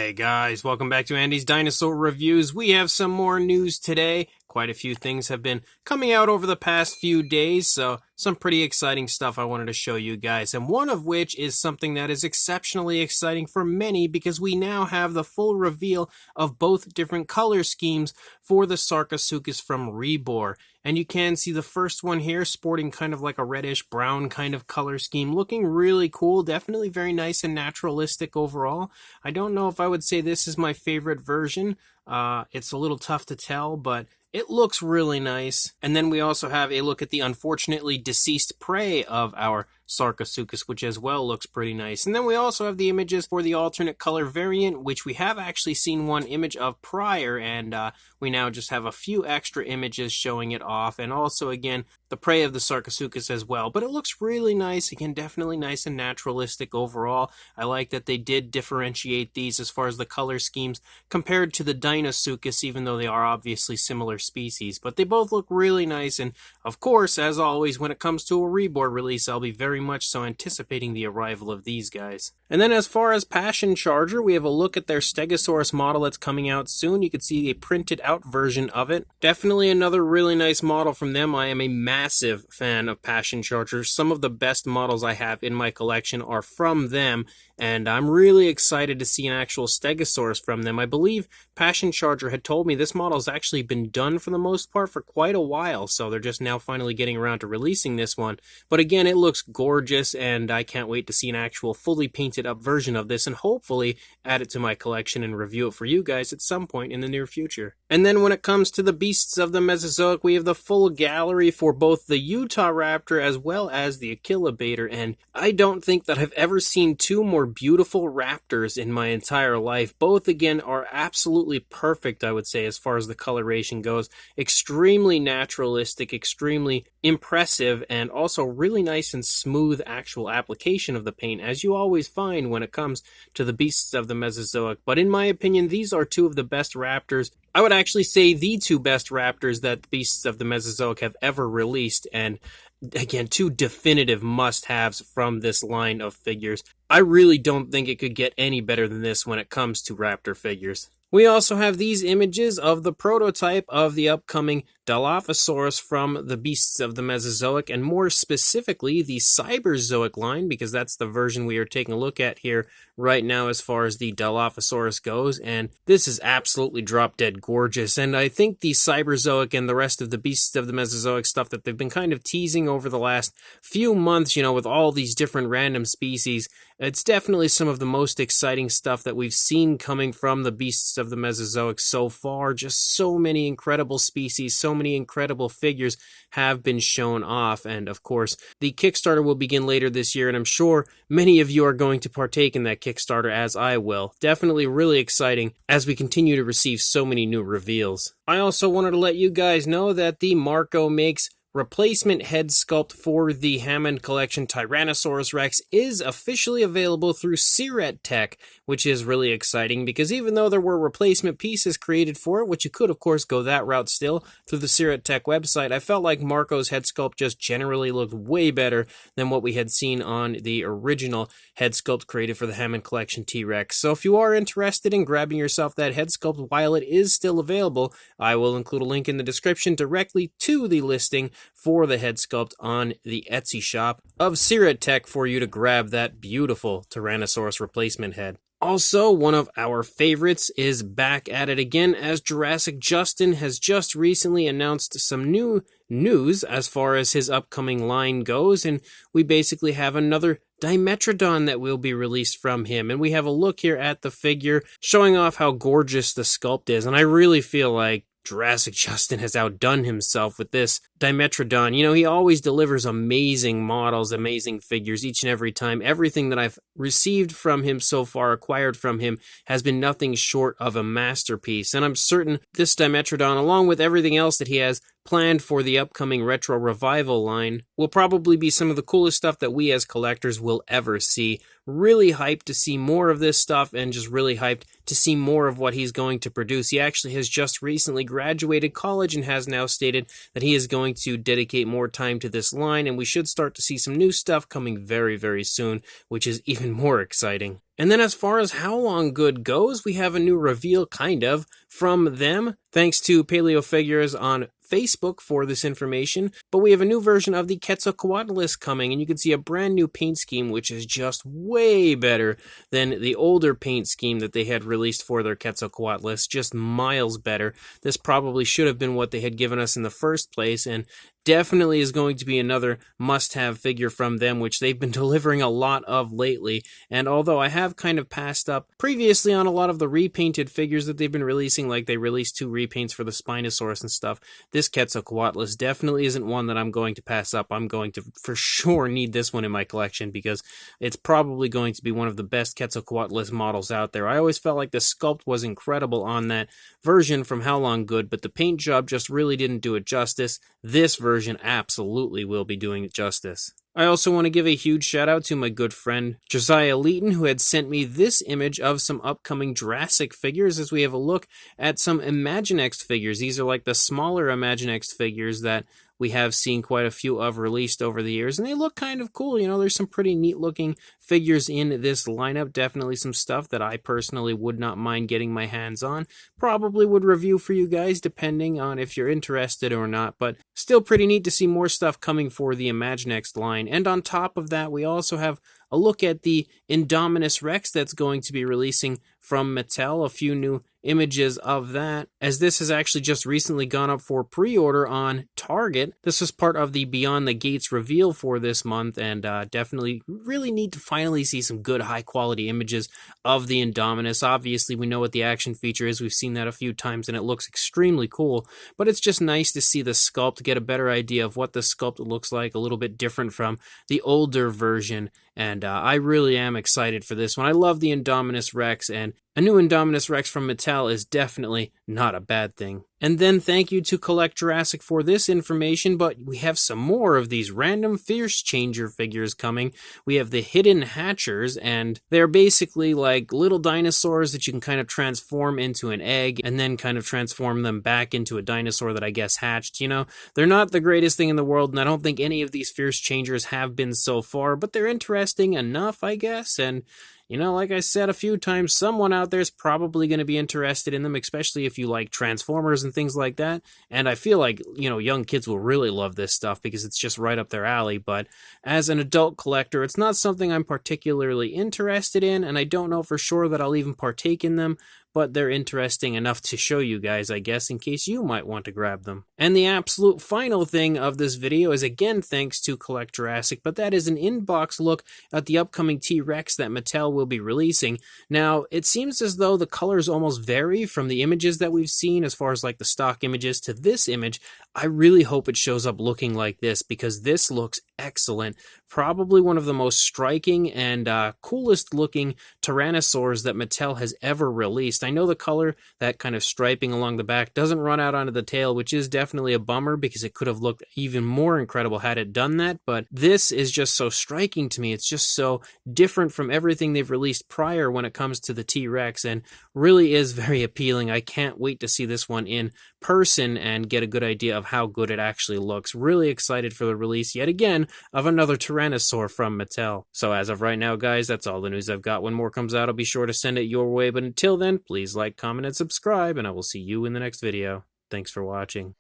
Hey guys, welcome back to Andy's Dinosaur Reviews. We have some more news today. Quite a few things have been coming out over the past few days, so some pretty exciting stuff I wanted to show you guys. And one of which is something that is exceptionally exciting for many because we now have the full reveal of both different color schemes for the Sarchosuchus from Rebor. And you can see the first one here sporting kind of like a reddish brown kind of color scheme, looking really cool, definitely very nice and naturalistic overall. I don't know if I would say this is my favorite version. It's a little tough to tell, but it looks really nice. And then we also have a look at the unfortunately deceased prey of our Sarchosuchus, which as well looks pretty nice. And then we also have the images for the alternate color variant, which we have actually seen one image of prior, and we now just have a few extra images showing it off. And also, again, the prey of the Sarchosuchus as well. But it looks really nice. Again, definitely nice and naturalistic overall. I like that they did differentiate these as far as the color schemes compared to the Dinosuchus, even though they are obviously similar species. But they both look really nice, and of course, as always, when it comes to a Rebor release, I'll be very much so anticipating the arrival of these guys. And then as far as Passion Charger, we have a look at their Stegosaurus model that's coming out soon. You can see a printed out version of it. Definitely another really nice model from them. I am a massive fan of Passion Charger. Some of the best models I have in my collection are from them, and I'm really excited to see an actual Stegosaurus from them. I believe Passion Charger had told me this model has actually been done for the most part for quite a while, so they're just now finally getting around to releasing this one. But again, it looks gorgeous, and I can't wait to see an actual fully painted up version of this and hopefully add it to my collection and review it for you guys at some point in the near future. And then when it comes to the beasts of the Mesozoic, we have the full gallery for both the Utahraptor as well as the Achillobator, and I don't think that I've ever seen two more beautiful raptors in my entire life. Both, again, are absolutely perfect, I would say, as far as the coloration goes. Extremely naturalistic, extremely impressive, and also really nice and smooth actual application of the paint, as you always find when it comes to the beasts of the Mesozoic. But in my opinion, these are two of the best raptors. I would actually say the two best raptors that the beasts of the Mesozoic have ever released, and again, two definitive must-haves from this line of figures. I really don't think it could get any better than this when it comes to raptor figures. We also have these images of the prototype of the upcoming Dilophosaurus from the Beasts of the Mesozoic, and more specifically the Cyberzoic line, because that's the version we are taking a look at here right now as far as the Dilophosaurus goes, and this is absolutely drop-dead gorgeous. And I think the Cyberzoic and the rest of the Beasts of the Mesozoic stuff that they've been kind of teasing over the last few months, you know, with all these different random species, it's definitely some of the most exciting stuff that we've seen coming from the Beasts of the Mesozoic so far. Just so many incredible species, so many incredible figures have been shown off. And of course, the Kickstarter will begin later this year, and I'm sure many of you are going to partake in that Kickstarter, as I will. Definitely really exciting as we continue to receive so many new reveals. I also wanted to let you guys know that the Marco Makes replacement head sculpt for the Hammond Collection Tyrannosaurus Rex is officially available through Syrett Techs, which is really exciting because even though there were replacement pieces created for it, which you could of course go that route still through the Syrett Techs website, I felt like Marco's head sculpt just generally looked way better than what we had seen on the original head sculpt created for the Hammond Collection T-Rex. So if you are interested in grabbing yourself that head sculpt while it is still available, I will include a link in the description directly to the listing for the head sculpt on the Etsy shop of Syrett Techs for you to grab that beautiful Tyrannosaurus replacement head. Also, one of our favorites is back at it again, as Jurassic Justin has just recently announced some new news as far as his upcoming line goes, and we basically have another Dimetrodon that will be released from him. And we have a look here at the figure showing off how gorgeous the sculpt is, and I really feel like Jurassic Justin has outdone himself with this Dimetrodon. You know, he always delivers amazing models, amazing figures each and every time. Everything that I've received from him so far, acquired from him, has been nothing short of a masterpiece. And I'm certain this Dimetrodon, along with everything else that he has planned for the upcoming Retro Revival line, will probably be some of the coolest stuff that we as collectors will ever see. Really hyped to see more of this stuff, and just really hyped to see more of what he's going to produce. He actually has just recently graduated college and has now stated that he is going to dedicate more time to this line, and we should start to see some new stuff coming very, very soon, which is even more exciting. And then as far as Haolonggood goes, we have a new reveal, kind of, from them. Thanks to Paleo Figures on Facebook for this information, but we have a new version of the Quetzalcoatlus coming, and you can see a brand new paint scheme, which is just way better than the older paint scheme that they had released for their Quetzalcoatlus, just miles better. This probably should have been what they had given us in the first place, and definitely is going to be another must-have figure from them, which they've been delivering a lot of lately. And although I have kind of passed up previously on a lot of the repainted figures that they've been releasing, like they released 2 repaints for the Spinosaurus and stuff, this Quetzalcoatlus definitely isn't one that I'm going to pass up. I'm going to for sure need this one in my collection because it's probably going to be one of the best Quetzalcoatlus models out there. I always felt like the sculpt was incredible on that version from Haolonggood, but the paint job just really didn't do it justice. This version absolutely will be doing it justice. I also want to give a huge shout out to my good friend Josiah Leeton, who had sent me this image of some upcoming Jurassic figures as we have a look at some Imaginext figures. These are like the smaller Imaginext figures that we have seen quite a few of released over the years, and they look kind of cool. You know, there's some pretty neat looking figures in this lineup. Definitely some stuff that I personally would not mind getting my hands on. Probably would review for you guys depending on if you're interested or not, but still pretty neat to see more stuff coming for the Imaginext line. And on top of that, we also have a look at the Indominus Rex that's going to be releasing from Mattel, a few new images of that, as this has actually just recently gone up for pre-order on Target. This was part of the Beyond the Gates reveal for this month, and definitely really need to finally see some good high-quality images of the Indominus. Obviously, we know what the action feature is. We've seen that a few times, and it looks extremely cool, but it's just nice to see the sculpt, get a better idea of what the sculpt looks like, a little bit different from the older version, and I really am excited for this one. I love the Indominus Rex, and a new Indominus Rex from Mattel is definitely not a bad thing. And then thank you to Collect Jurassic for this information, but we have some more of these random Fierce Changer figures coming. We have the Hidden Hatchers, and they're basically like little dinosaurs that you can kind of transform into an egg and then kind of transform them back into a dinosaur that I guess hatched. You know, they're not the greatest thing in the world, and I don't think any of these Fierce Changers have been so far, but they're interesting enough, I guess, and you know, like I said a few times, someone out there is probably going to be interested in them, especially if you like Transformers and things like that. And I feel like, you know, young kids will really love this stuff because it's just right up their alley. But as an adult collector, it's not something I'm particularly interested in, and I don't know for sure that I'll even partake in them. But they're interesting enough to show you guys, I guess, in case you might want to grab them. And the absolute final thing of this video is, again, thanks to Collect Jurassic, but that is an in-box look at the upcoming T-Rex that Mattel will be releasing. Now, it seems as though the colors almost vary from the images that we've seen, as far as like the stock images, to this image. I really hope it shows up looking like this, because this looks excellent. Probably one of the most striking and coolest looking Tyrannosaurs that Mattel has ever released. I know the color, that kind of striping along the back, doesn't run out onto the tail, which is definitely a bummer because it could have looked even more incredible had it done that, but this is just so striking to me. It's just so different from everything they've released prior when it comes to the T-Rex, and really is very appealing. I can't wait to see this one in person and get a good idea of how good it actually looks. Really excited for the release, yet again, of another Tyrannosaur from Mattel. So as of right now, guys, that's all the news I've got. When more comes out, I'll be sure to send it your way, but until then, please like, comment, and subscribe, and I will see you in the next video. Thanks for watching.